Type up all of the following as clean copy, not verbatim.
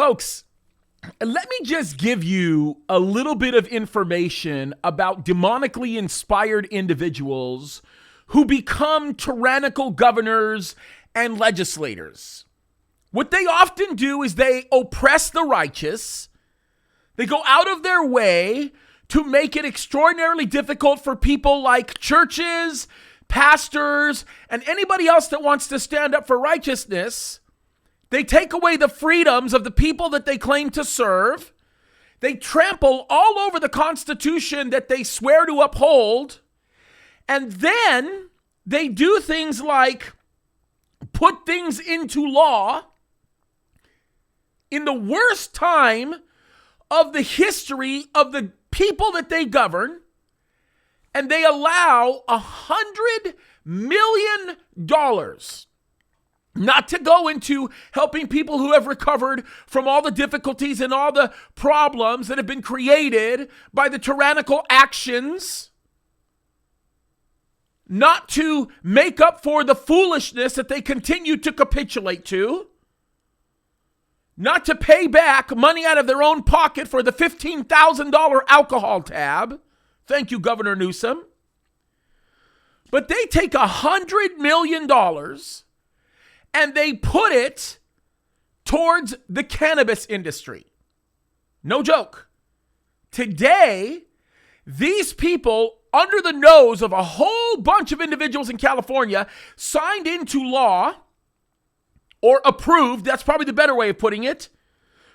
Folks, let me just give you a little bit of information about demonically inspired individuals who become tyrannical governors and legislators. What they often do is they oppress the righteous. They go out of their way to make it extraordinarily difficult for people like churches, pastors, and anybody else that wants to stand up for righteousness. They take away the freedoms of the people that they claim to serve. They trample all over the Constitution that they swear to uphold. And then they do things like put things into law in the worst time of the history of the people that they govern, and they allow $100 million not to go into helping people who have recovered from all the difficulties and all the problems that have been created by the tyrannical actions, not to make up for the foolishness that they continue to capitulate to, not to pay back money out of their own pocket for the $15,000 alcohol tab. Thank you, Governor Newsom. But they take $100 million and they put it towards the cannabis industry. No joke. Today, these people, under the nose of a whole bunch of individuals in California, signed into law, or approved, that's probably the better way of putting it,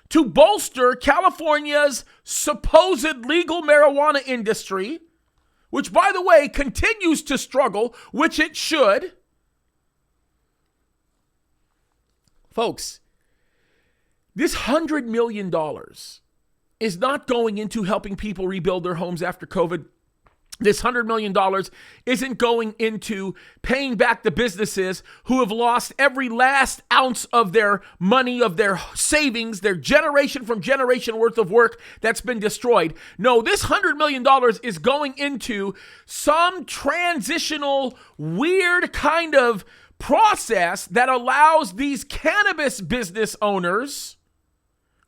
to bolster California's supposed legal marijuana industry, which, by the way, continues to struggle, which it should. Folks, this $100 million is not going into helping people rebuild their homes after COVID. This $100 million isn't going into paying back the businesses who have lost every last ounce of their money, of their savings, their generation from generation worth of work that's been destroyed. No, this $100 million is going into some transitional, weird kind of process that allows these cannabis business owners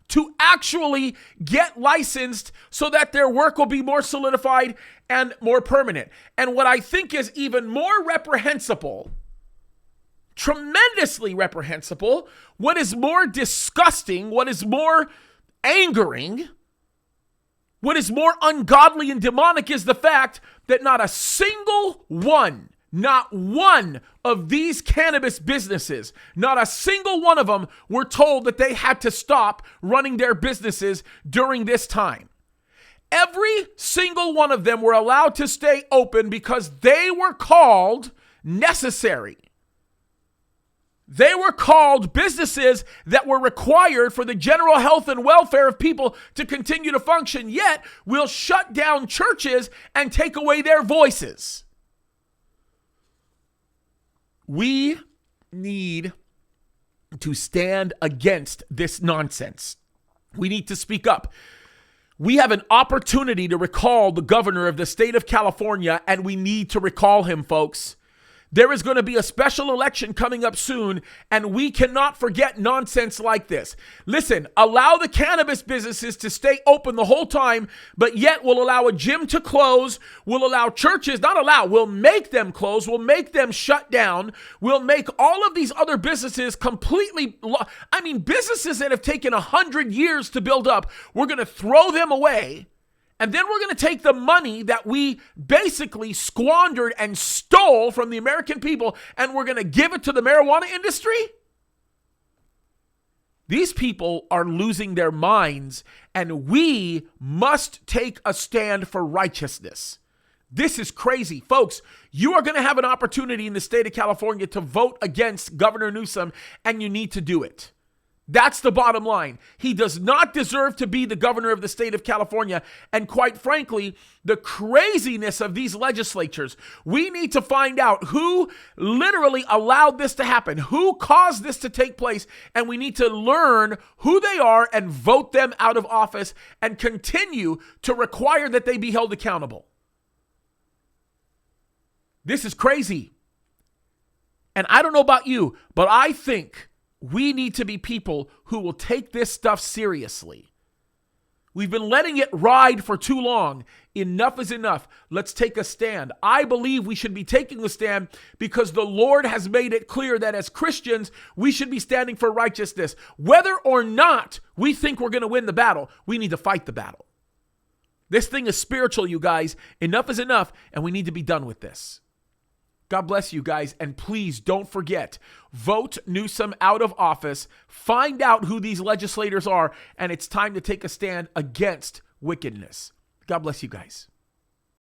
to actually get licensed so that their work will be more solidified and more permanent. And what I think is even more reprehensible, tremendously reprehensible, what is more disgusting, what is more angering, what is more ungodly and demonic is the fact that not a single one, not one of these cannabis businesses, not a single one of them were told that they had to stop running their businesses during this time. Every single one of them were allowed to stay open because they were called necessary. They were called businesses that were required for the general health and welfare of people to continue to function, yet we'll shut down churches and take away their voices. We need to stand against this nonsense. We need to speak up. We have an opportunity to recall the governor of the state of California, and we need to recall him, folks. There is going to be a special election coming up soon, and we cannot forget nonsense like this. Listen, allow the cannabis businesses to stay open the whole time, but yet we'll allow a gym to close. We'll allow churches, we'll make them close. We'll make them shut down. We'll make all of these other businesses completely, businesses that have taken 100 years to build up, we're going to throw them away. And then we're going to take the money that we basically squandered and stole from the American people, and we're going to give it to the marijuana industry? These people are losing their minds, and we must take a stand for righteousness. This is crazy. Folks, you are going to have an opportunity in the state of California to vote against Governor Newsom, and you need to do it. That's the bottom line. He does not deserve to be the governor of the state of California. And quite frankly, the craziness of these legislatures, we need to find out who literally allowed this to happen, who caused this to take place, and we need to learn who they are and vote them out of office and continue to require that they be held accountable. This is crazy. And I don't know about you, but I think We need to be people who will take this stuff seriously. We've been letting it ride for too long. Enough is enough. Let's take a stand. I believe we should be taking a stand because the Lord has made it clear that as Christians, we should be standing for righteousness. Whether or not we think we're going to win the battle, we need to fight the battle. This thing is spiritual, you guys. Enough is enough, and we need to be done with this. God bless you guys, and please don't forget, vote Newsom out of office, find out who these legislators are, and it's time to take a stand against wickedness. God bless you guys.